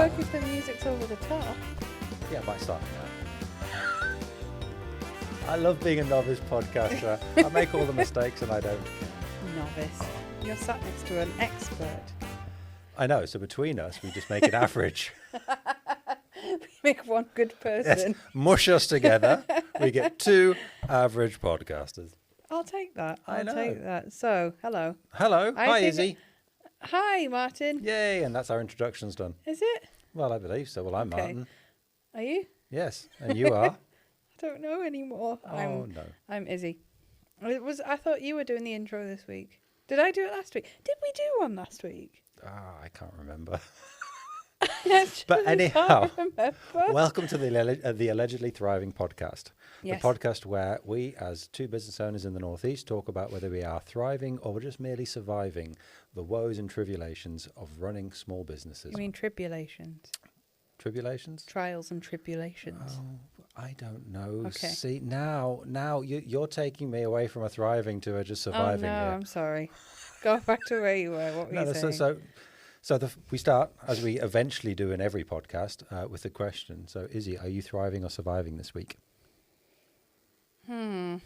work if the music's over the top. Yeah, by starting now. I love being a novice podcaster. I make all the mistakes and I don't care. Novice. You're sat next to an expert. I know, so between us, we just make it average. We make one good person. Yes. Mush us together, we get 2 average podcasters. I'll take that. I know. I'll take that. So, hello. Hello. Hi, Izzy. Hi, Martin. Yay, and that's our introductions done. Is it? Well, I believe so. Well, I'm Okay. Martin. Are you? Yes, and you are? I don't know anymore. Oh, no. I'm Izzy. I thought you were doing the intro this week. Did I do it last week? Did we do one last week? I can't remember. But anyhow, welcome to the Allegedly Thriving podcast. Yes. The podcast where we, as 2 business owners in the Northeast, talk about whether we are thriving or just merely surviving the woes and tribulations of running small businesses. You mean tribulations? Tribulations? Trials and tribulations. Oh, I don't know. Okay. See, now you're taking me away from a thriving to a just surviving. Oh, no, here. I'm sorry. Go back to where you were. What were you saying? We start, as we eventually do in every podcast, with the question. So, Izzy, are you thriving or surviving this week? Now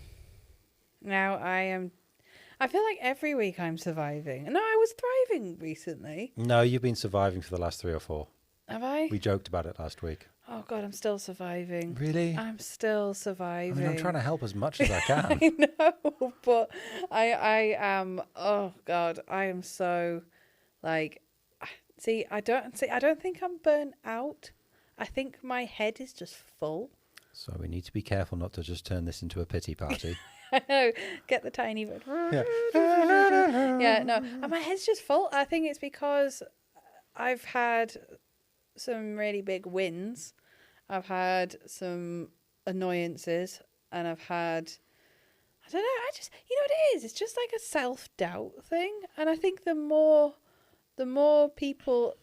I feel like every week I'm surviving. No, I was thriving recently. No, you've been surviving for the last 3 or 4. Have I? We joked about it last week. Oh, God, I'm still surviving. Really? I'm still surviving. I'm trying to help as much as I can. I know, but I am, oh, God, I am so, like, I don't think I'm burnt out. I think my head is just full. So we need to be careful not to just turn this into a pity party. I know. Get the tiny bit. Yeah. Yeah, no. And my head's just full. I think it's because I've had some really big wins. I've had some annoyances. And I've had, I don't know, you know what it is? It's just like a self-doubt thing. And I think the more people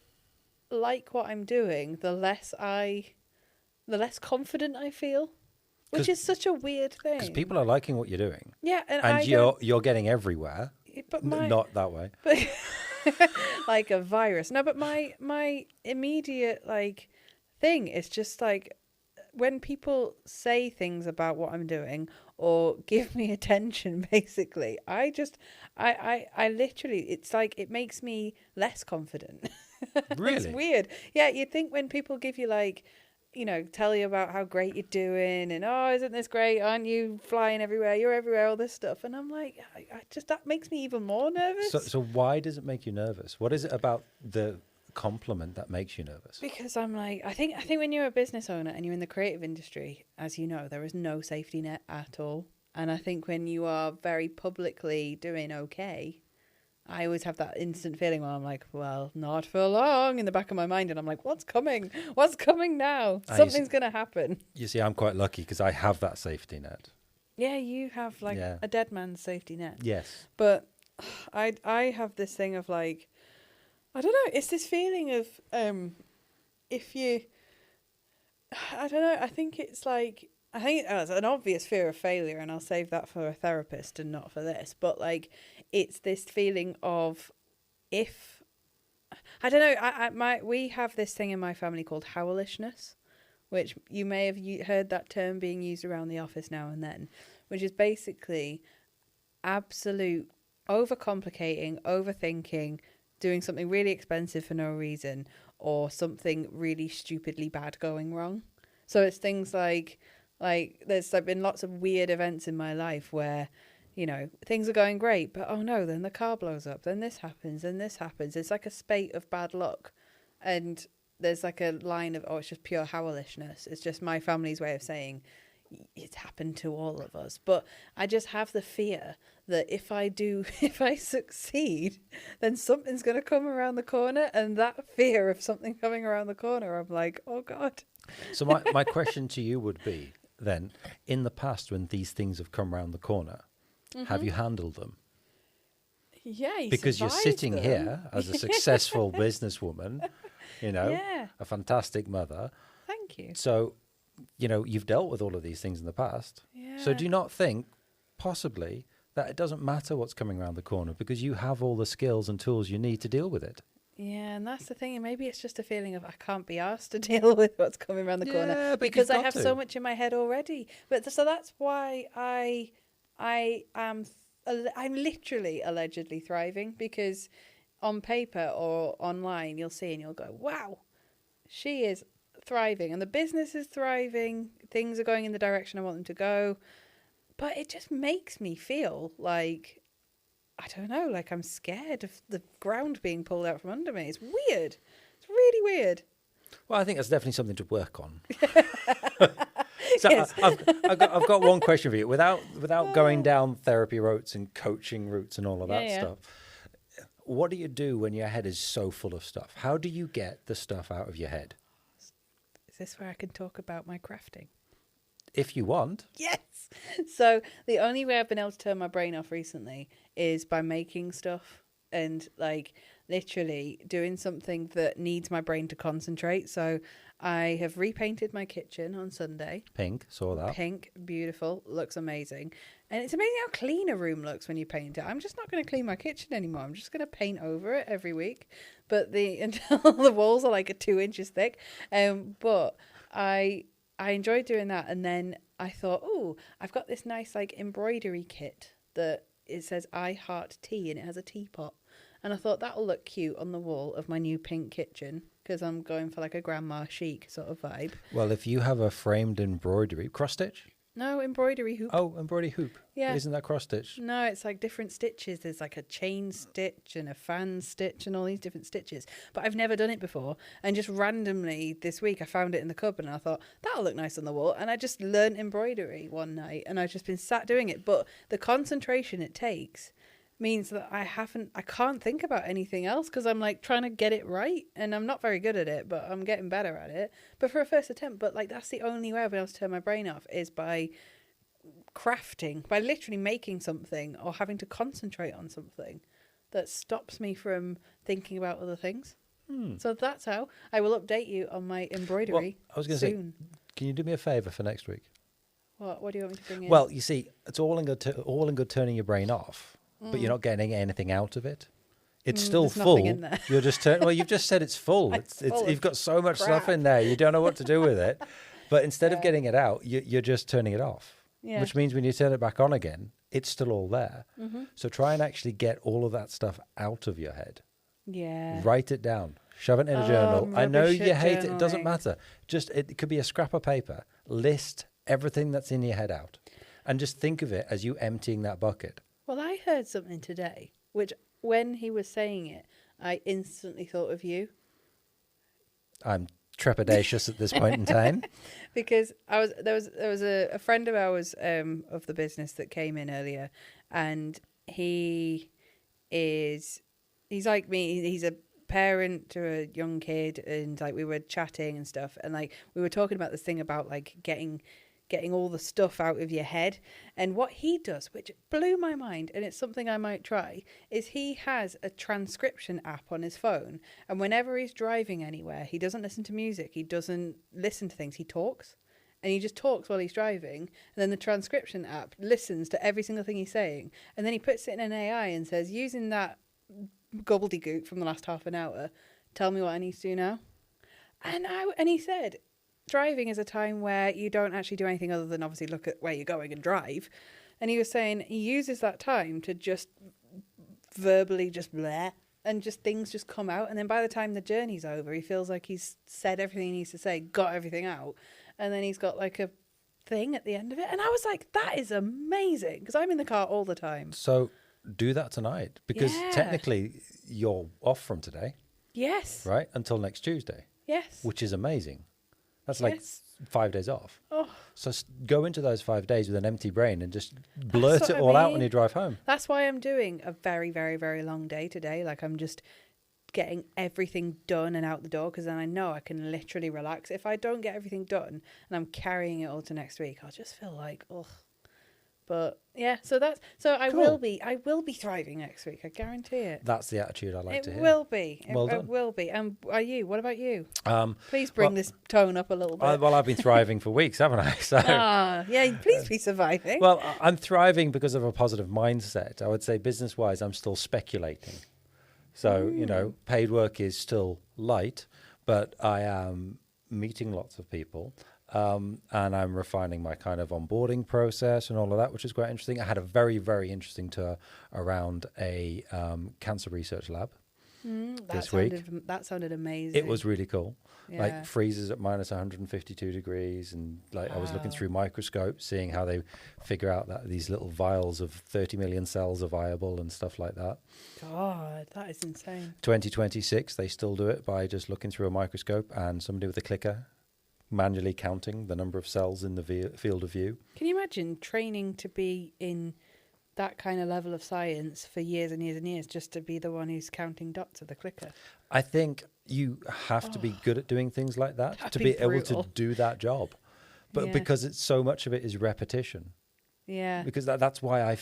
like what I'm doing, the less confident I feel, which is such a weird thing. Because people are liking what you're doing. Yeah, and you're getting everywhere. But not that way. But like a virus. No, but my immediate thing is just like when people say things about what I'm doing or give me attention, basically, I literally, it's like it makes me less confident. Really? It's weird. Yeah, you'd think when people give you tell you about how great you're doing and, oh, isn't this great? Aren't you flying everywhere? You're everywhere, all this stuff. And I'm like, that makes me even more nervous. So why does it make you nervous? What is it about the compliment that makes you nervous? Because I'm like, I think when you're a business owner and you're in the creative industry, as you know, there is no safety net at all. And I think when you are very publicly doing okay, I always have that instant feeling where I'm like, well, not for long in the back of my mind. And I'm like, what's coming? What's coming now? Something's going to happen. You see, I'm quite lucky because I have that safety net. Yeah, you have a dead man's safety net. Yes. But I have this thing of I don't know. It's this feeling of if you, I don't know. I think it's an obvious fear of failure, and I'll save that for a therapist and not for this. But it's this feeling of if I don't know. We have this thing in my family called howlishness, which you may have heard that term being used around the office now and then, which is basically absolute overcomplicating, overthinking, doing something really expensive for no reason, or something really stupidly bad going wrong. So it's things like there's been lots of weird events in my life where, things are going great, but oh no, then the car blows up, then this happens, then this happens. It's like a spate of bad luck. And there's a line of, it's just pure howlishness. It's just my family's way of saying it's happened to all of us. But I just have the fear that if I succeed, then something's going to come around the corner. And that fear of something coming around the corner, I'm like, oh God. So my question to you would be then, in the past when these things have come around the corner, have you handled them? Yeah, because you're sitting here as a successful businesswoman, a fantastic mother. Thank you. So, you've dealt with all of these things in the past. Yeah. So do you not think possibly that it doesn't matter what's coming around the corner because you have all the skills and tools you need to deal with it? Yeah, and that's the thing. And maybe it's just a feeling of I can't be asked to deal with what's coming around the corner because I have so much in my head already. But so that's why I'm literally allegedly thriving, because on paper or online you'll see and you'll go, wow, she is thriving and the business is thriving. Things are going in the direction I want them to go. But it just makes me feel like, I don't know, like I'm scared of the ground being pulled out from under me. It's weird. It's really weird. Well, I think that's definitely something to work on. So yes. I've got one question for you. Without going down therapy routes and coaching routes and all of that stuff, what do you do when your head is so full of stuff? How do you get the stuff out of your head? Is this where I can talk about my crafting? If you want. Yes. So the only way I've been able to turn my brain off recently is by making stuff and like literally doing something that needs my brain to concentrate. So I have repainted my kitchen on Sunday. Pink, saw that. Pink, beautiful, looks amazing. And it's amazing how clean a room looks when you paint it. I'm just not going to clean my kitchen anymore. I'm just going to paint over it every week. But until the walls are like 2 inches thick. But I enjoyed doing that. And then I thought, oh, I've got this nice like embroidery kit that it says I heart tea and it has a teapot. And I thought that'll look cute on the wall of my new pink kitchen because I'm going for like a grandma chic sort of vibe. Well, if you have a framed embroidery, cross stitch? No, embroidery hoop. Oh, embroidery hoop. Yeah. Isn't that cross stitch? No, it's like different stitches. There's like a chain stitch and a fan stitch and all these different stitches. But I've never done it before. And just randomly this week I found it in the cupboard and I thought, that'll look nice on the wall. And I just learned embroidery one night and I've just been sat doing it. But the concentration it takes means that I can't think about anything else because I'm like trying to get it right and I'm not very good at it, but I'm getting better at it. But for a first attempt, but like that's the only way I've been able to turn my brain off is by crafting, by literally making something or having to concentrate on something that stops me from thinking about other things. So that's how I will update you on my embroidery. Well, I was going to say, can you do me a favour for next week? What do you want me to bring in? Well, you see, it's all in good turning your brain off. But you're not getting anything out of it. It's still full. In there. You're just well, you've just said it's full. It's you've got so much stuff in there. You don't know what to do with it. But instead of getting it out, you're just turning it off. Yeah. Which means when you turn it back on again, it's still all there. Mm-hmm. So try and actually get all of that stuff out of your head. Yeah. Write it down. Shove it in a journal. I know you hate it. It doesn't matter. It could be a scrap of paper. List everything that's in your head out. And just think of it as you emptying that bucket. Well, I heard something today, which when he was saying it, I instantly thought of you. I'm trepidatious at this point in time. Because there was a friend of ours of the business that came in earlier, and he's like me. He's a parent to a young kid, and like we were chatting and stuff, and like we were talking about this thing about like getting all the stuff out of your head. And what he does, which blew my mind, and it's something I might try, is he has a transcription app on his phone. And whenever he's driving anywhere, he doesn't listen to music. He doesn't listen to things. He talks. And he just talks while he's driving. And then the transcription app listens to every single thing he's saying. And then he puts it in an AI and says, using that gobbledygook from the last half an hour, tell me what I need to do now. And he said, driving is a time where you don't actually do anything other than obviously look at where you're going and drive. And he was saying he uses that time to just verbally just bleh, and just things just come out. And then by the time the journey's over, he feels like he's said everything he needs to say, got everything out. And then he's got like a thing at the end of it. And I was like, that is amazing, because I'm in the car all the time. So do that tonight, because technically you're off from today. Yes. Right? Until next Tuesday. Yes. Which is amazing. That's like 5 days off. Oh. So go into those 5 days with an empty brain and just blurt it all out when you drive home. That's why I'm doing a very, very, very long day today. Like I'm just getting everything done and out the door, because then I know I can literally relax. If I don't get everything done and I'm carrying it all to next week, I'll just feel like, ugh. But yeah, so I will be thriving next week. I guarantee it. That's the attitude I like to hear. It will be. Well done. It will be. And are you? What about you? Please bring this tone up a little bit. Well, I've been thriving for weeks, haven't I? So yeah. Please be surviving. Well, I'm thriving because of a positive mindset. I would say business-wise, I'm still speculating. So, you know, paid work is still light, but I am meeting lots of people. And I'm refining my kind of onboarding process and all of that, which is quite interesting. I had a very, very interesting tour around a cancer research lab this week. That sounded amazing. It was really cool. Yeah. Like freezes at minus 152 degrees. And like I was looking through microscopes, seeing how they figure out that these little vials of 30 million cells are viable and stuff like that. God, that is insane. 2026, they still do it by just looking through a microscope and somebody with a clicker manually counting the number of cells in the field of view. Can you imagine training to be in that kind of level of science for years and years and years just to be the one who's counting dots with the clicker? I think you have to be good at doing things like that to be able to do that job. But because it's so much of it is repetition. Yeah. Because that's why I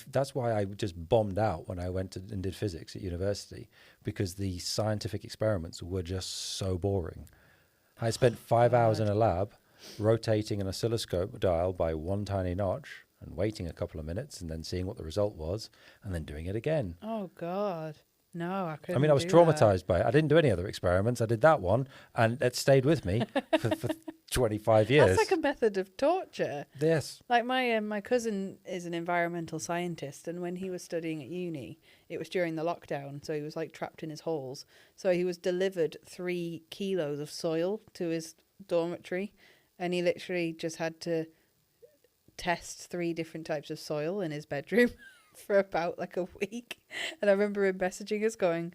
just bombed out when I went and did physics at university, because the scientific experiments were just so boring. I spent 5 hours in a lab rotating an oscilloscope dial by one tiny notch and waiting a couple of minutes and then seeing what the result was and then doing it again. Oh, God. No, I couldn't. I mean, I was traumatized by it. I didn't do any other experiments. I did that one, and it stayed with me for 25 years. That's like a method of torture. Yes. Like my cousin is an environmental scientist, and when he was studying at uni, it was during the lockdown, so he was like trapped in his halls. So he was delivered 3 kilos of soil to his dormitory, and he literally just had to test 3 different types of soil in his bedroom for about like a week. And I remember him messaging us going,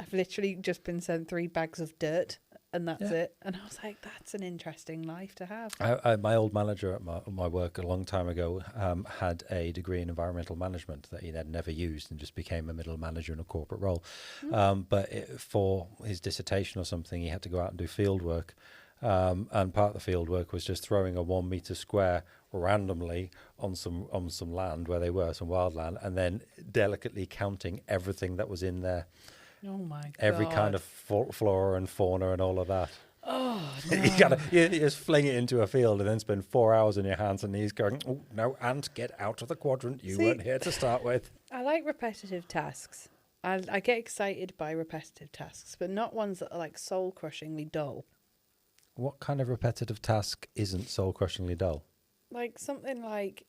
I've literally just been sent 3 bags of dirt and that's it. And I was like, that's an interesting life to have. My old manager at my work a long time ago had a degree in environmental management that he had never used and just became a middle manager in a corporate role. But for his dissertation or something, he had to go out and do field work. And part of the field work was just throwing a 1 meter square randomly on some land where they were, some wild land, and then delicately counting everything that was in there. Oh my God. Every kind of flora and fauna and all of that. Oh, no. You just fling it into a field and then spend 4 hours on your hands and knees going, oh, no, ant, get out of the quadrant. You weren't here to start with. I like repetitive tasks. I get excited by repetitive tasks, but not ones that are like soul-crushingly dull. What kind of repetitive task isn't soul-crushingly dull? Like something like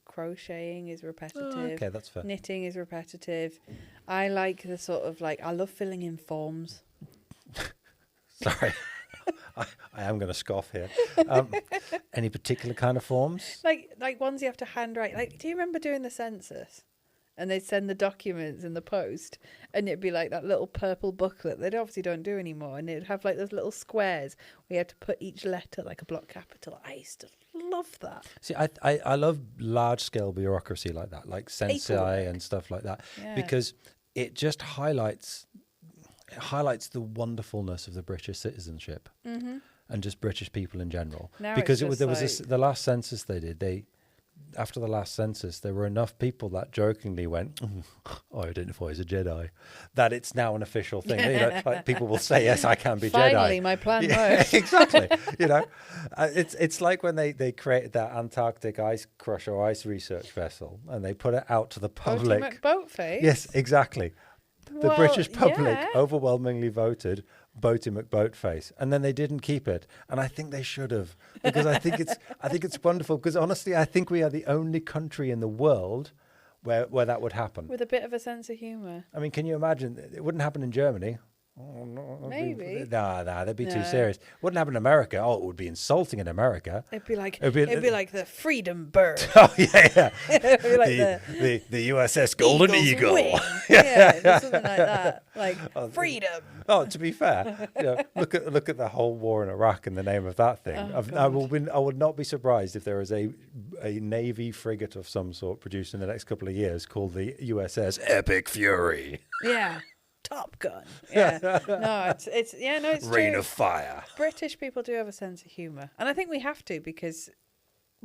crocheting is repetitive. Oh, okay, that's fair. Knitting is repetitive. I like the sort of like, I love filling in forms. Sorry, I am going to scoff here. Any particular kind of forms? Like ones you have to handwrite. Like, do you remember doing the census? And they'd send the documents in the post, and it'd be like that little purple booklet that obviously don't do anymore, and it'd have like those little squares where you had to put each letter like a block capital. I used to love that. See, I love large-scale bureaucracy like that, like Sensei and stuff like that, because it just highlights the wonderfulness of the British citizenship and just British people in general. Now because the last census they did, after the last census, there were enough people that jokingly went, I identify as a Jedi, that it's now an official thing. You know, like people will say, yes, I can be Jedi. Finally, my plan worked. Exactly. You know, it's like when they created that Antarctic ice crush or ice research vessel and they put it out to the public. Boatface? Yes, exactly. The British public overwhelmingly voted Boaty McBoatface, and then they didn't keep it, and I think they should have, because I think it's wonderful. Because honestly, I think we are the only country in the world where that would happen with a bit of a sense of humour. I mean, can you imagine? It wouldn't happen in Germany. Oh, no, maybe. Nah, they'd be too serious. Wouldn't happen in America. Oh, it would be insulting in America. It'd be like the freedom bird. Oh yeah. It'd be like the USS Golden Eagle. Yeah, something like that. Like freedom. Oh, to be fair, look at the whole war in Iraq in the name of that thing. I would not be surprised if there is a Navy frigate of some sort produced in the next couple of years called the USS Epic Fury. Yeah. Top Gun. Yeah. No, it's Rain true. of Fire. British people do have a sense of humour. And I think we have to, because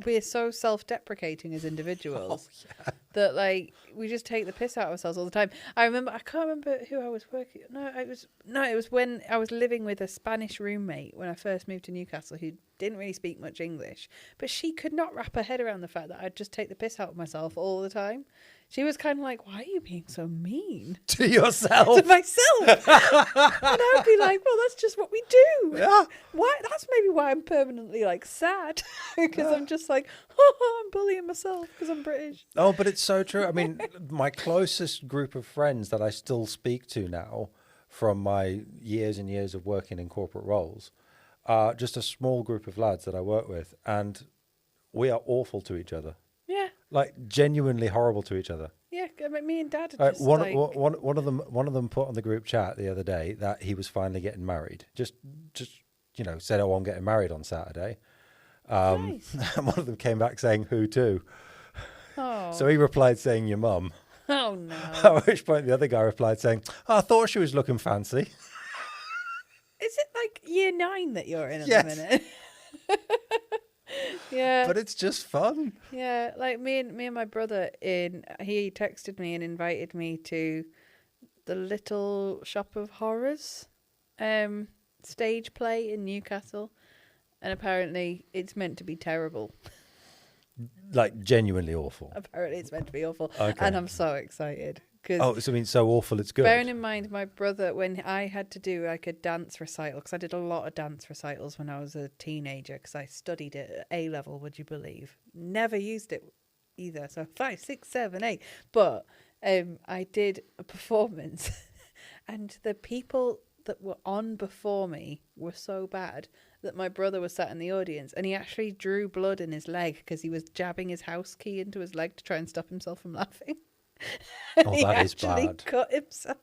we're so self-deprecating as individuals that like we just take the piss out of ourselves all the time. I can't remember who I was working. It was when I was living with a Spanish roommate when I first moved to Newcastle, who didn't really speak much English, but she could not wrap her head around the fact that I'd just take the piss out of myself all the time. she was kind of like, why are you being so mean To yourself. to myself? And I'd be like, well, that's just what we do. Yeah. Why? That's maybe why I'm permanently like sad, because I'm just like, oh, I'm bullying myself because I'm British. Oh, but it's so true. I mean, my closest group of friends that I still speak to now from my years and years of working in corporate roles are just a small group of lads that I work with, and we are awful to each other. Yeah. Like genuinely horrible to each other. Yeah, I mean, me and Dad are just One of them put on the group chat the other day that he was finally getting married. Just said, "Oh, I'm getting married on Saturday." Nice. And one of them came back saying, "Who to?" Oh. So he replied saying, "Your mum." Oh no. At which point the other guy replied saying, "Oh, I thought she was looking fancy." Is it like year 9 that you're in at Yes. the minute? Yeah. But it's just fun. Yeah, like me and my brother he texted me and invited me to the Little Shop of Horrors stage play in Newcastle, and apparently it's meant to be terrible. Like genuinely awful. Apparently it's meant to be awful. Okay. And I'm so excited. Oh, so I mean, so awful it's good. Bearing in mind, my brother, when I had to do like a dance recital, because I did a lot of dance recitals when I was a teenager, because I studied it at A level, would you believe? Never used it either. So 5, 6, 7, 8. But I did a performance, and the people that were on before me were so bad that my brother was sat in the audience, and he actually drew blood in his leg because he was jabbing his house key into his leg to try and stop himself from laughing. Oh, He that is actually bad. cut himself.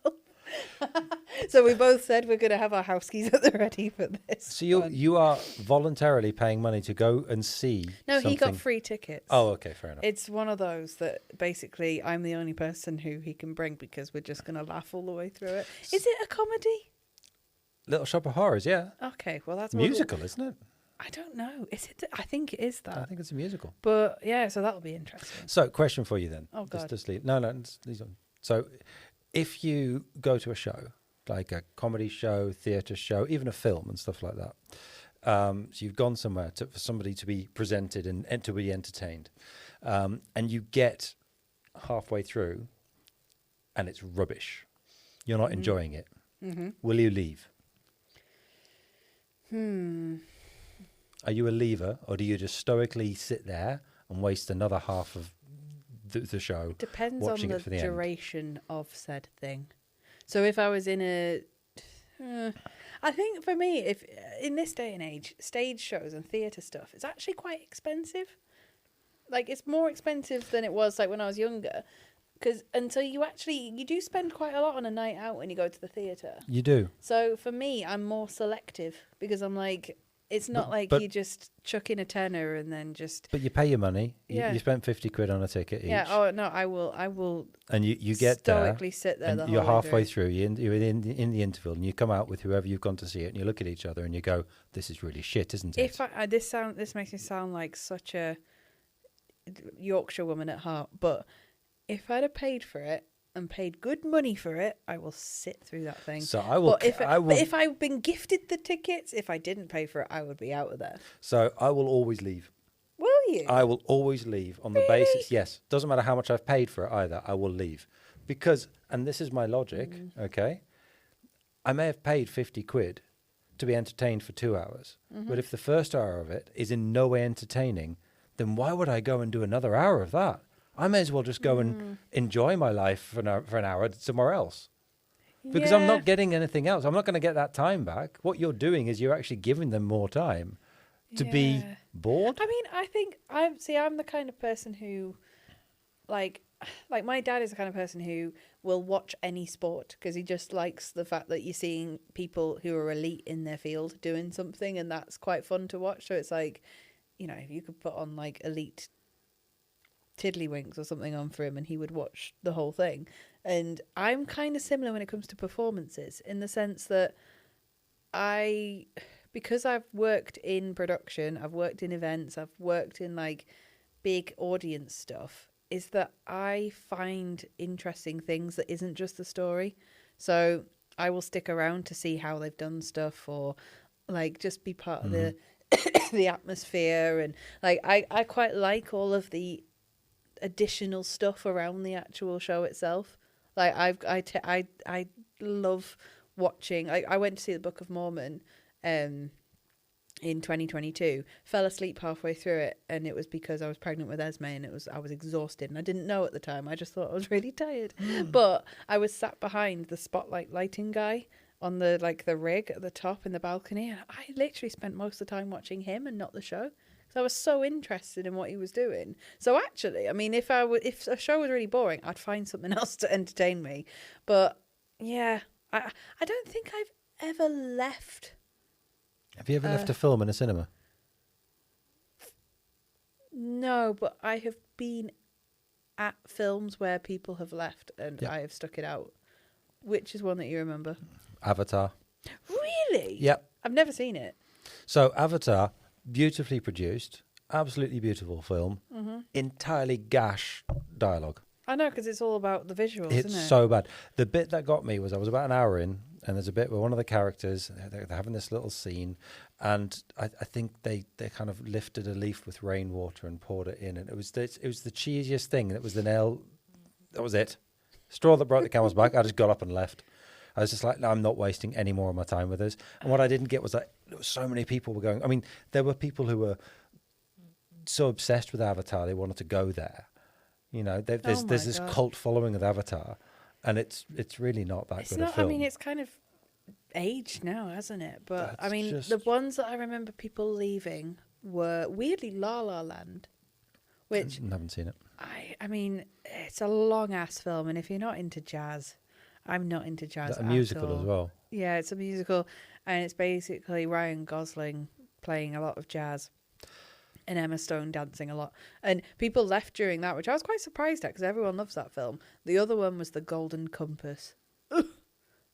So we both said we're going to have our house keys at the ready for this. So you are voluntarily paying money to go and see No, something. he got free tickets. Oh, okay, fair enough. It's one of those that basically I'm the only person who he can bring because we're just going to laugh all the way through it. Is it a comedy? Little Shop of Horrors, yeah. Okay, well that's Musical, isn't it? I don't know. Is it? I think it is that. I think it's a musical. But yeah, so that'll be interesting. So, question for you then. Oh, God. Just leave. No, these on. So, if you go to a show, like a comedy show, theatre show, even a film and stuff like that, so you've gone somewhere for somebody to be presented and to be entertained, and you get halfway through and it's rubbish. You're not enjoying it. Mm-hmm. Will you leave? Are you a leaver, or do you just stoically sit there and waste another half of the show? Depends on watching the it for the end? duration of said thing. So if I was in I think for me, if in this day and age, stage shows and theatre stuff is actually quite expensive. Like it's more expensive than it was like when I was younger. Until you do spend quite a lot on a night out when you go to the theatre. You do. So for me, I'm more selective because I'm like, it's not but you just chuck in a tenner and then just. But you pay your money. Yeah. You spent 50 quid on a ticket each. Yeah. Oh no, I will. And you get stoically there, sit there. and the you're whole way halfway through. You're in the interval, and you come out with whoever you've gone to see it, and you look at each other, and you go, "This is really shit, isn't it?" This makes me sound like such a Yorkshire woman at heart, but if I'd have paid for it and paid good money for it, I will sit through that thing. So I will. But if I've been gifted the tickets, if I didn't pay for it, I would be out of there. So I will always leave. Will you? I will always leave on the basis. Yes, doesn't matter how much I've paid for it either. I will leave because, and this is my logic. Okay, I may have paid 50 quid to be entertained for 2 hours, but if the first hour of it is in no way entertaining, then why would I go and do another hour of that? I may as well just go and enjoy my life for an hour somewhere else. Because I'm not getting anything else. I'm not going to get that time back. What you're doing is you're actually giving them more time to be bored. I mean, I think I'm the kind of person who, like my dad is the kind of person who will watch any sport because he just likes the fact that you're seeing people who are elite in their field doing something, and that's quite fun to watch. So it's like, if you could put on like elite tiddlywinks or something on for him and he would watch the whole thing. And I'm kind of similar when it comes to performances in the sense that because I've worked in production, I've worked in events, I've worked in like big audience stuff, is that I find interesting things that isn't just the story. So I will stick around to see how they've done stuff, or like just be part of the atmosphere. And like I quite like all of the additional stuff around the actual show itself. Like I love watching. I went to see the Book of Mormon in 2022, fell asleep halfway through it, and it was because I was pregnant with Esme, and I was exhausted, and I didn't know at the time. I just thought I was really tired. But I was sat behind the spotlight lighting guy on the rig at the top in the balcony, and I literally spent most of the time watching him and not the show. So I was so interested in what he was doing. So actually, I mean, if a show was really boring, I'd find something else to entertain me. But yeah, I don't think I've ever left. Have you ever left a film in a cinema? No, but I have been at films where people have left and I have stuck it out. Which is one that you remember? Avatar. Really? Yep. I've never seen it. So Avatar, beautifully produced, absolutely beautiful film, entirely gash dialogue. I know, because it's all about the visuals, It's isn't it? so bad. The bit that got me was I was about an hour in, and there's a bit where one of the characters, they're having this little scene, and I think they kind of lifted a leaf with rainwater and poured it in, and it was the cheesiest thing. It was the nail. That was it. Straw that broke the camel's back. I just got up and left. I was just like, no, I'm not wasting any more of my time with this. And what I didn't get was that there were so many people were going. I mean, there were people who were so obsessed with Avatar they wanted to go there. You know, there's this cult following of Avatar, and it's really not that good a film. I mean, it's kind of aged now, hasn't it? But I mean, the ones that I remember people leaving were weirdly La La Land, which I haven't seen it. I mean, it's a long ass film, and if you're not into jazz, I'm not into jazz. Is that a musical as well? Yeah, it's a musical, and it's basically Ryan Gosling playing a lot of jazz. And Emma Stone dancing a lot. And people left during that, which I was quite surprised at because everyone loves that film. The other one was The Golden Compass. Ugh,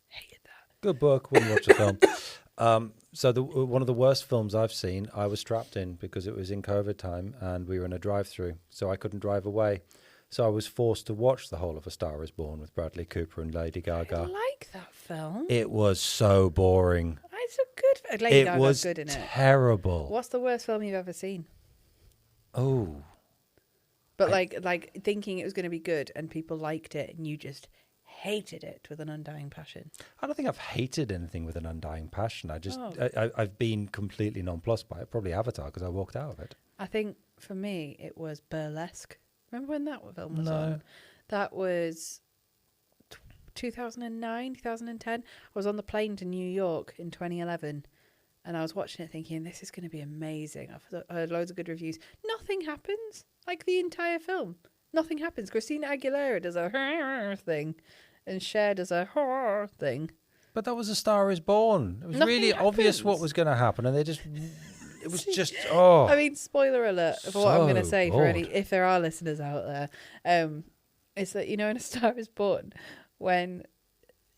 hated that. Good book. Wouldn't watch the film. So one of the worst films I've seen, I was strapped in because it was in COVID time and we were in a drive-through, so I couldn't drive away. So I was forced to watch The Whole of A Star Is Born with Bradley Cooper and Lady Gaga. I like that film. It was so boring. It's a good... Lady Gaga's good in it. It was terrible. What's the worst film you've ever seen? Oh. But like thinking it was going to be good and people liked it and you just hated it with an undying passion. I don't think I've hated anything with an undying passion. I've been completely nonplussed by it. Probably Avatar because I walked out of it. I think for me it was Burlesque. Remember when that film was No. on? That was 2009, 2010. I was on the plane to New York in 2011. And I was watching it thinking, this is going to be amazing. I've heard loads of good reviews. Nothing happens. Like the entire film. Nothing happens. Christina Aguilera does a thing. And Cher does a thing. But that was A Star Is Born. It was Nothing really happens. obvious what was going to happen. And it was just, oh. I mean, spoiler alert for what I'm going to say bored. if there are listeners out there. It's that, in A Star Is Born, when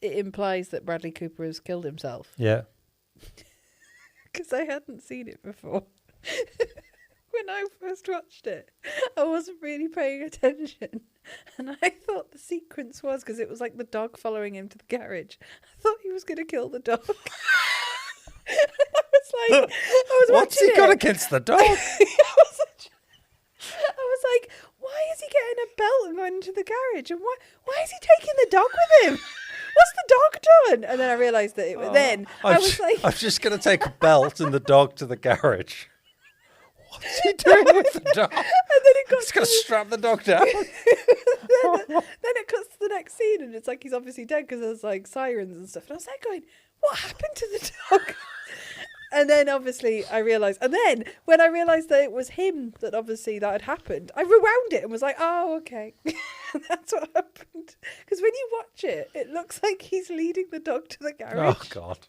it implies that Bradley Cooper has killed himself. Yeah. Because I hadn't seen it before. When I first watched it, I wasn't really paying attention. And I thought the sequence was, because it was like the dog following him to the garage. I thought he was going to kill the dog. I was What's he got against the dog? I was like, why is he getting a belt and going into the garage? And why is he taking the dog with him? What's the dog done? And then I realised that I was like... I'm just going to take a belt and the dog to the garage. What's he doing with the dog? And then it got He's going to strap the dog down. then it cuts to the next scene and it's like he's obviously dead because there's like sirens and stuff. And I was like going, what happened to the dog? And then obviously I realised, and then when I realised that it was him that obviously that had happened, I rewound it and was like, oh, okay. That's what happened. Because when you watch it, it looks like he's leading the dog to the garage. Oh, God.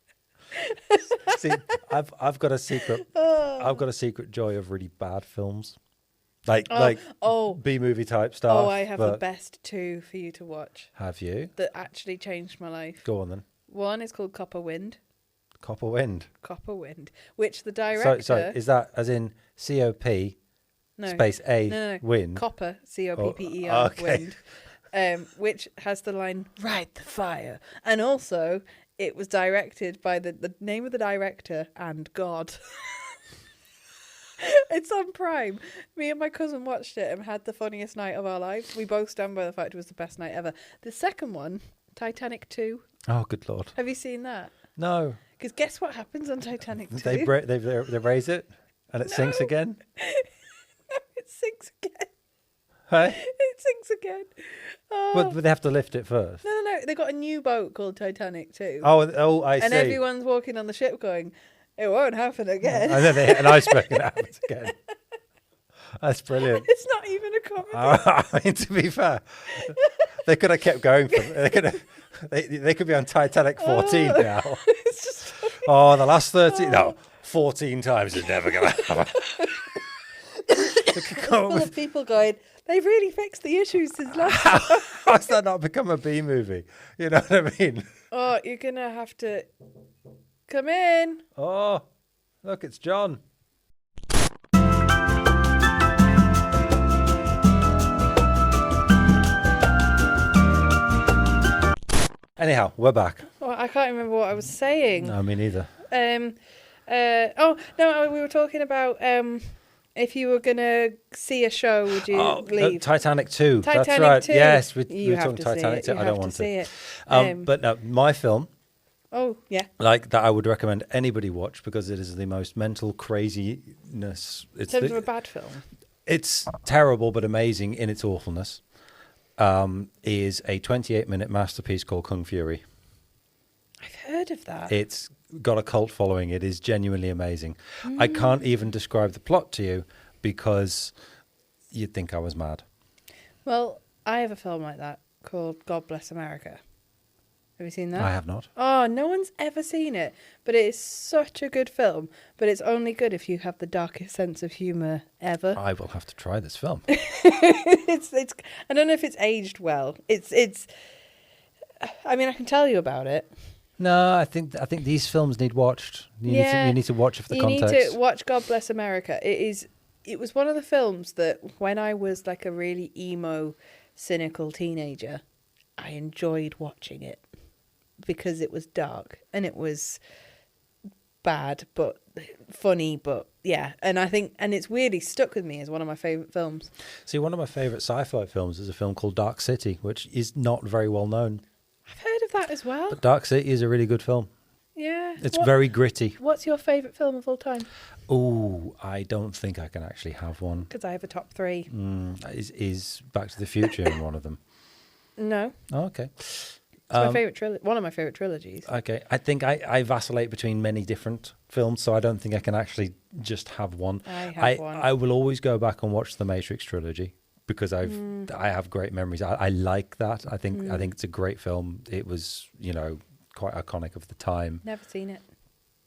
See, I've got a secret. I've got a secret joy of really bad films. Like B-movie type stuff. Oh, I have the best two for you to watch. Have you? That actually changed my life. Go on then. One is called Copper Wind. Copper Wind, which the director... Sorry, is that as in C-O-P space A no. wind? Copper, C-O-P-P-E-R, okay. Wind, which has the line, "Ride the fire." And also, it was directed by the name of the director and God. It's on Prime. Me and my cousin watched it and had the funniest night of our lives. We both stand by the fact it was the best night ever. The second one, Titanic 2. Oh, good Lord. Have you seen that? No. Because guess what happens on Titanic 2? They raise it and it sinks again? No, it sinks again. Hey? It sinks again. Oh. But they have to lift it first. No. They got a new boat called Titanic 2. Oh, I see. And everyone's walking on the ship going, it won't happen again. And then they hit an iceberg and it happens again. That's brilliant. It's not even a comedy. I mean, to be fair, they could have kept going. They could be on Titanic 14 now. It's just funny. Oh, the last 13. No, 14 times is never going to happen. Full of people going, they've really fixed the issues since last time. How has that not become a B movie? You know what I mean? Oh, you're going to have to come in. Oh, look, it's John. Anyhow, we're back. Oh, I can't remember what I was saying. No, me neither. We were talking about if you were going to see a show, would you leave? Titanic 2. Titanic That's right. 2. Yes, we're have talking to Titanic 2. I don't want to see it. But no, my film, Oh, yeah. like that, I would recommend anybody watch because it is the most mental craziness. In terms of a bad film. It's terrible but amazing in its awfulness. Is a 28-minute masterpiece called Kung Fury. I've heard of that. It's got a cult following. It is genuinely amazing. I can't even describe the plot to you because you'd think I was mad. Well, I have a film like that called God Bless America. Have you seen that? I have not. Oh, no one's ever seen it. But it is such a good film. But it's only good if you have the darkest sense of humour ever. I will have to try this film. it's I don't know if it's aged well. It's I mean, I can tell you about it. No, I think these films need watched. You need to watch it for the context. You need to watch God Bless America. It was one of the films that when I was like a really emo, cynical teenager, I enjoyed watching it because it was dark and it was bad but funny, but yeah, and I think it's weirdly stuck with me as one of my favourite films. See, one of my favourite sci-fi films is a film called Dark City, which is not very well known. I've heard of that as well. But Dark City is a really good film. Yeah. It's very gritty. What's your favourite film of all time? Oh, I don't think I can actually have one. Because I have a top 3. Is Back to the Future in one of them? No. Oh, okay. It's my favourite one of my favourite trilogies. Okay. I think I vacillate between many different films, so I don't think I can actually just have one. I have one. I will always go back and watch the Matrix trilogy because I have great memories. I like that. I think it's a great film. It was, quite iconic of the time. Never seen it.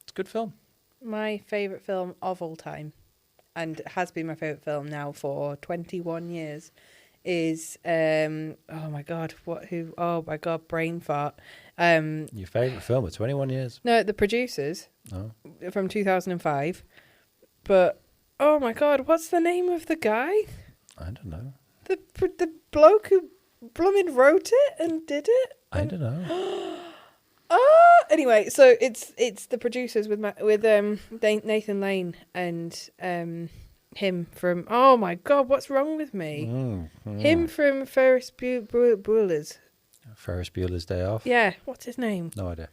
It's a good film. My favourite film of all time, and has been my favourite film now for 21 years, is brain fart. Your favourite film of 21 years? No, The Producers from 2005. But oh my god, what's the name of the guy? I don't know. The bloke who blooming wrote it and did it? I don't know. Anyway, so it's The Producers with Nathan Lane and him from, oh my god, what's wrong with me? Him from Ferris Bueller's Day Off? Yeah, what's his name? No idea.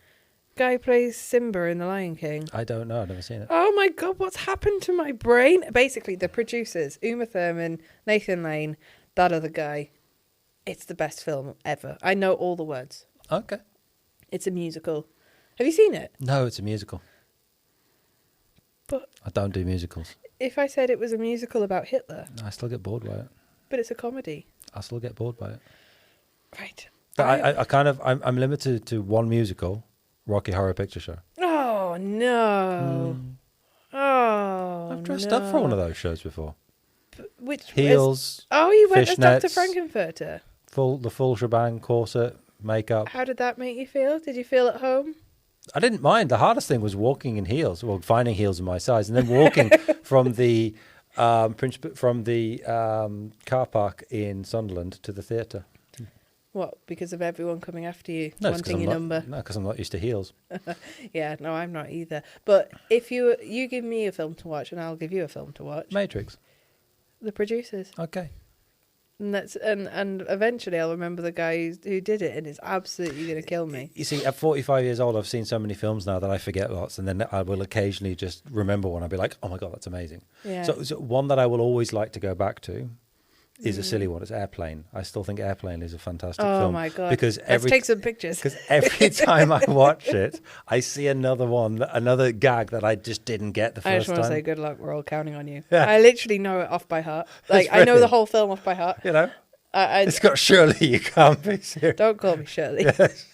Guy who plays Simba in The Lion King. I don't know, I've never seen it. Oh my god, what's happened to my brain? Basically, The Producers, Uma Thurman, Nathan Lane, that other guy. It's the best film ever. I know all the words. Okay. It's a musical. Have you seen it? No, it's a musical. But I don't do musicals. if I said it was a musical about Hitler, I still get bored by it. but it's a comedy. I still get bored by it. Right. But I'm limited to one musical, Rocky Horror Picture Show. Oh, no. Oh, I've dressed up for one of those shows before. Which Heels, you went as Dr. fishnets. Frankenfurter. the full shebang, corset, makeup. How did that make you feel? Did you feel at home? I didn't mind. The hardest thing was walking in heels, well, finding heels in my size, and then walking from the car park in Sunderland to the theatre. What? Because of everyone coming after you, No, wanting your number? No, because I'm not used to heels. Yeah, no, I'm not either. But if you give me a film to watch, and I'll give you a film to watch. Matrix. The Producers. Okay. And and eventually I'll remember the guy who did it, and it's absolutely going to kill me. You see, at 45 years old, I've seen so many films now that I forget lots, and then I will occasionally just remember one. I'll be like, oh my God, that's amazing. Yeah. So one that I will always like to go back to is a silly one. It's Airplane. I still think Airplane is a fantastic film. Oh my God. Because Let's take some pictures. Because every time I watch it, I see another gag that I just didn't get the first time. I just want to say good luck. We're all counting on you. Yeah. I literally know it off by heart. Like, I know the whole film off by heart. You know? It's got Shirley, you can't be serious. Don't call me Shirley. Yes.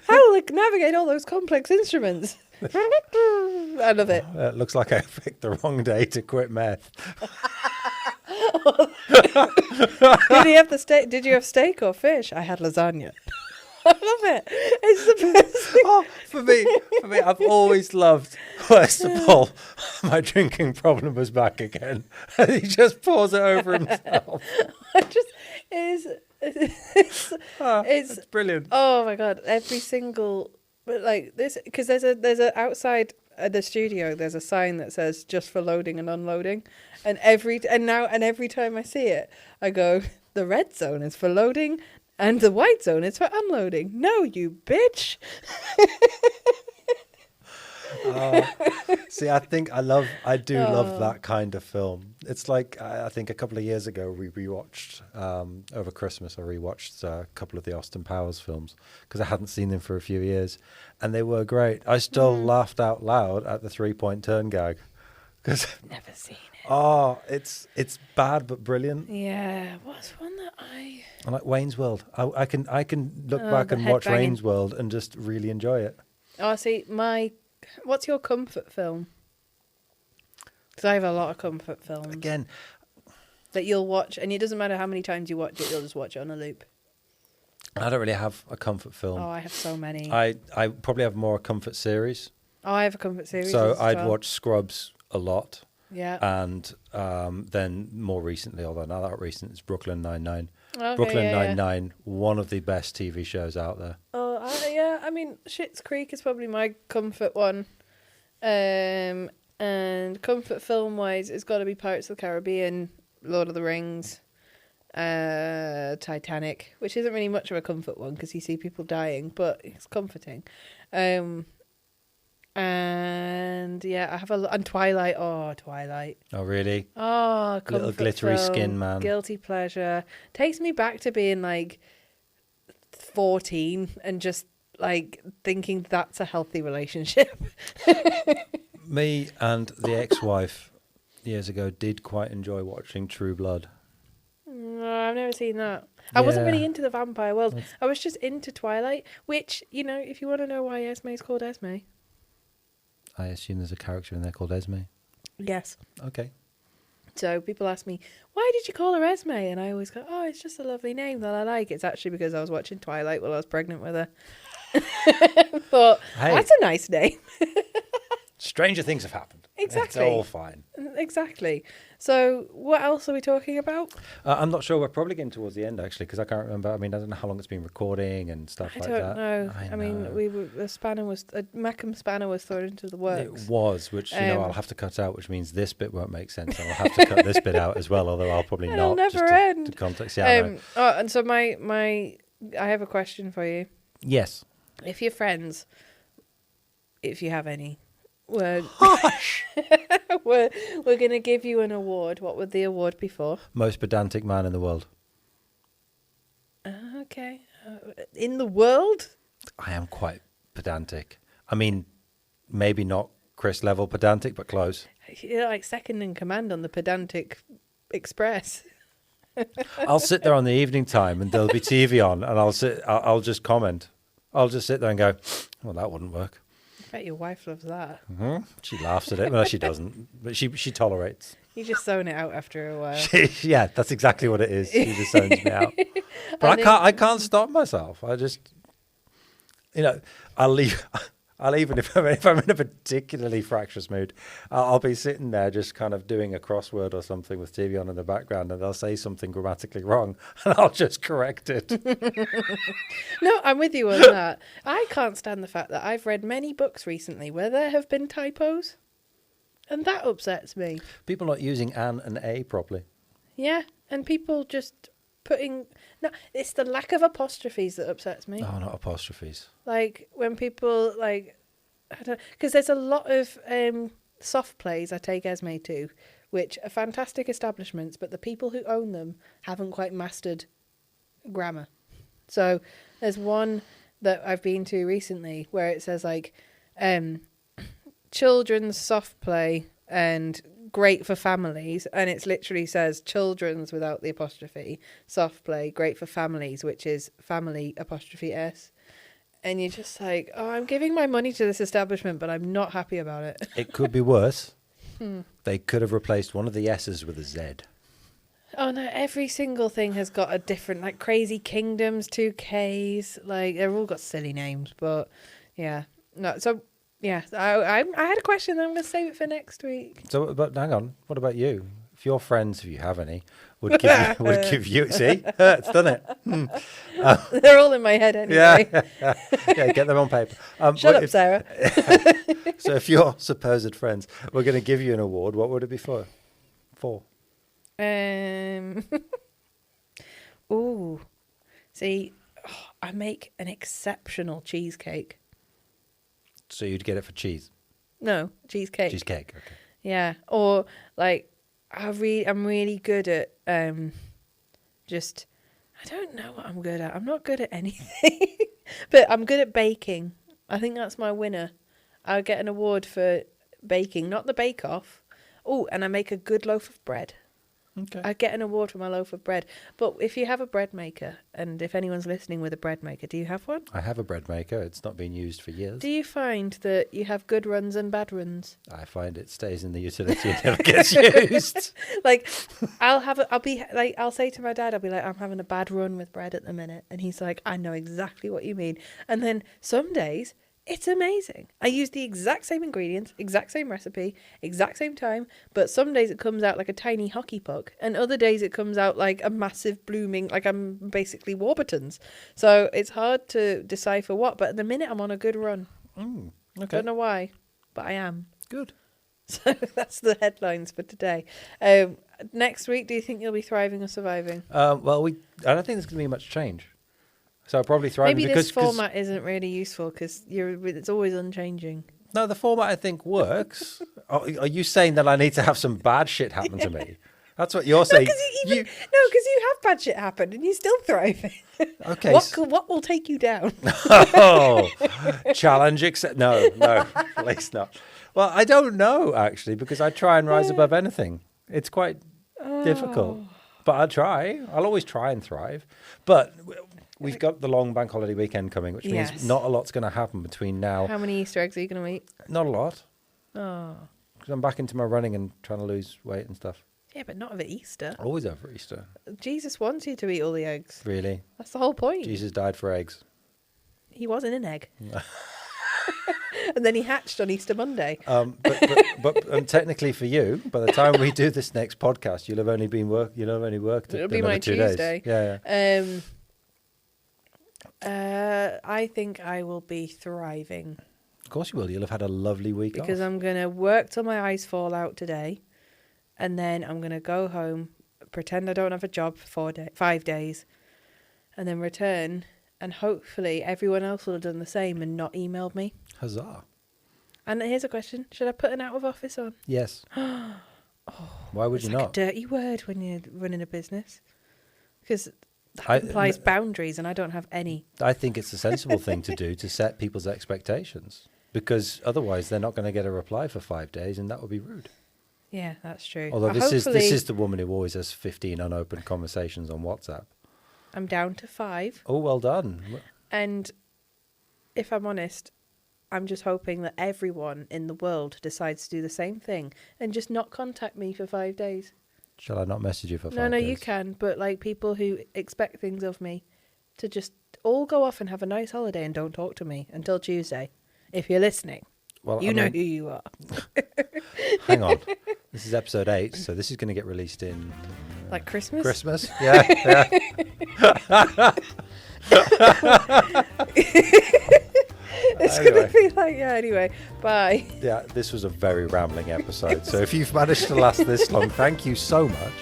How will I navigate all those complex instruments? I love it. It looks like I picked the wrong day to quit meth. Did he have the steak? Did you have steak or fish? I had lasagna. I love it. It's the best thing. Oh, for me, I've always loved. First of all, my drinking problem was back again. And he just pours it over himself. It's brilliant. Oh my God! Every single, but like this, because there's a outside the studio. There's a sign that says "just for loading and unloading," and every time I see it, I go, "The red zone is for loading." And the white zone is for unloading. No, you bitch. See, I do love that kind of film. It's like, I think a couple of years ago, we rewatched, over Christmas, I rewatched a couple of the Austin Powers films because I hadn't seen them for a few years. And they were great. I still laughed out loud at the 3-point turn gag. Never seen it. Oh, it's bad but brilliant. Yeah, what's one that I like Wayne's World. I can look back and watch Wayne's World and just really enjoy it. Oh, see, what's your comfort film? Because I have a lot of comfort films. Again, that you'll watch, and it doesn't matter how many times you watch it, you'll just watch it on a loop. I don't really have a comfort film. Oh, I have so many. I probably have more a comfort series. Oh, I have a comfort series. So I'd watch Scrubs a lot. Yeah. And then more recently, although not that recent, it's Brooklyn Nine-Nine. Okay, Brooklyn Nine-Nine, one of the best TV shows out there. Oh, yeah. I mean, Schitt's Creek is probably my comfort one. And comfort film-wise, it's got to be Pirates of the Caribbean, Lord of the Rings, Titanic, which isn't really much of a comfort one because you see people dying, but it's comforting. And yeah, I have and Twilight. Oh, Twilight. Oh, really? Oh, little glittery film, skin man. Guilty pleasure. Takes me back to being like 14 and just like thinking that's a healthy relationship. Me and the ex-wife years ago did quite enjoy watching True Blood. No, I've never seen that. I wasn't really into the vampire world. I was just into Twilight, which, you know, if you want to know why Esme's called Esme. I assume there's a character in there called Esme. Yes. Okay. So people ask me, why did you call her Esme? And I always go, oh, it's just a lovely name that I like. It's actually because I was watching Twilight while I was pregnant with her. Thought, that's a nice name. Stranger things have happened. Exactly. It's all fine. Exactly. So what else are we talking about? I'm not sure. We're probably getting towards the end, actually, because I can't remember. I mean, I don't know how long it's been recording and stuff like that. I don't know. I mean, a Macam spanner was thrown into the works. It was, which, I'll have to cut out, which means this bit won't make sense. I'll have to cut this bit out as well, although I'll probably It'll not. Never end. To context. Yeah, and so I have a question for you. Yes. If you're friends, if you have any, we're going to give you an award. What would the award be for? Most pedantic man in the world. Okay. In the world? I am quite pedantic. I mean, maybe not Chris level pedantic, but close. You're like second in command on the pedantic express. I'll sit there on the evening time and there'll be TV on and I'll just comment. I'll just sit there and go, well, that wouldn't work. I bet your wife loves that. Mm-hmm. She laughs at it. No, she doesn't. But she tolerates. You just zone it out after a while. Yeah, that's exactly what it is. She just zones me out. But I can't stop myself. I just, I'll leave I'll even, if I'm in a particularly fractious mood, I'll be sitting there just kind of doing a crossword or something with TV on in the background, and they'll say something grammatically wrong, and I'll just correct it. No, I'm with you on that. I can't stand the fact that I've read many books recently where there have been typos, and that upsets me. People not using an and a properly. Yeah, and people just putting... No, it's the lack of apostrophes that upsets me. Oh, not apostrophes. Like, when people, like... I don't... Because there's a lot of soft plays I take Esme to, which are fantastic establishments, but the people who own them haven't quite mastered grammar. So there's one that I've been to recently where it says, like, children's soft play and... great for families, and it literally says children's without the apostrophe, soft play, great for families, which is family apostrophe S. And you're just like, oh, I'm giving my money to this establishment, but I'm not happy about it. It could be worse. They could have replaced one of the S's with a Z. Oh no, every single thing has got a different, like Crazy Kingdoms, 2Ks, like they've all got silly names, but yeah. No, so yeah, I had a question. I'm going to save it for next week. So, but hang on. What about you? If your friends, if you have any, would give you. See, it's done it. They're all in my head anyway. Yeah, get them on paper. Shut up, Sarah. So, if your supposed friends were going to give you an award, what would it be for? Ooh, see, I make an exceptional cheesecake. So you'd get it for cheese? No, cheesecake. Cheesecake, okay. Yeah, or like I'm really good at just I don't know what I'm good at. I'm not good at anything, but I'm good at baking. I think that's my winner. I'll get an award for baking, not the Bake Off. Oh, and I make a good loaf of bread. Okay. I get an award for my loaf of bread. But if you have a bread maker, and if anyone's listening with a bread maker, do you have one? I have a bread maker. It's not been used for years. Do you find that you have good runs and bad runs? I find it stays in the utility and never gets used. Like, I'll say to my dad, I'll be like, I'm having a bad run with bread at the minute. And he's like, I know exactly what you mean. And then some days... it's amazing. I use the exact same ingredients, exact same recipe, exact same time, but some days it comes out like a tiny hockey puck, and other days it comes out like a massive blooming, like I'm basically Warburtons. So it's hard to decipher what, but at the minute I'm on a good run. Okay. Don't know why, but I am. Good. So that's the headlines for today. Next week, do you think you'll be thriving or surviving? Well, I don't think there's going to be much change. So I'll probably thrive. Maybe this format isn't really useful because it's always unchanging. No, the format I think works. Are you saying that I need to have some bad shit happen to me? That's what you're saying. Because you have bad shit happen and you still thrive. Okay. What will take you down? Oh, challenge accept. No, at least not. Well, I don't know actually because I try and rise above anything. It's quite difficult, but I'll try. I'll always try and thrive. But we've got the long bank holiday weekend coming, which means not a lot's going to happen between now. How many Easter eggs are you going to eat? Not a lot. Oh. Because I'm back into my running and trying to lose weight and stuff. Yeah, but not over Easter. Always over Easter. Jesus wants you to eat all the eggs. Really? That's the whole point. Jesus died for eggs. He wasn't an egg. And then he hatched on Easter Monday. But technically for you, by the time we do this next podcast, you'll have only worked. It'll be my Tuesday. Yeah. I think I will be thriving. Of course you will. You'll have had a lovely week because off. I'm going to work till my eyes fall out today, and then I'm going to go home, pretend I don't have a job for 5 days, and then return, and hopefully everyone else will have done the same and not emailed me. Huzzah. And here's a question. Should I put an out of office on? Yes. Why would you not? It's like a dirty word when you're running a business. Because that implies boundaries, and I don't have any. I think it's a sensible thing to do to set people's expectations. Because otherwise they're not going to get a reply for 5 days, and that would be rude. Yeah, that's true. Although this is the woman who always has 15 unopened conversations on WhatsApp. I'm down to 5. Oh, well done. And if I'm honest, I'm just hoping that everyone in the world decides to do the same thing and just not contact me for 5 days. Shall I not message you for 5 days? No, you can. But like people who expect things of me to just all go off and have a nice holiday and don't talk to me until Tuesday. if you're listening. Well, You know who you are. Hang on. This is episode 8, so this is going to get released in... Like Christmas? Christmas? Yeah. It's going to be like, anyway, bye. Yeah, this was a very rambling episode. So if you've managed to last this long, thank you so much.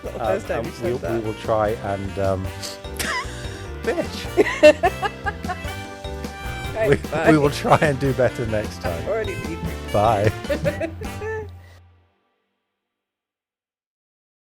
Not the first time you said that. We will try and... bitch. Right, we will try and do better next time. Already leaving. Bye.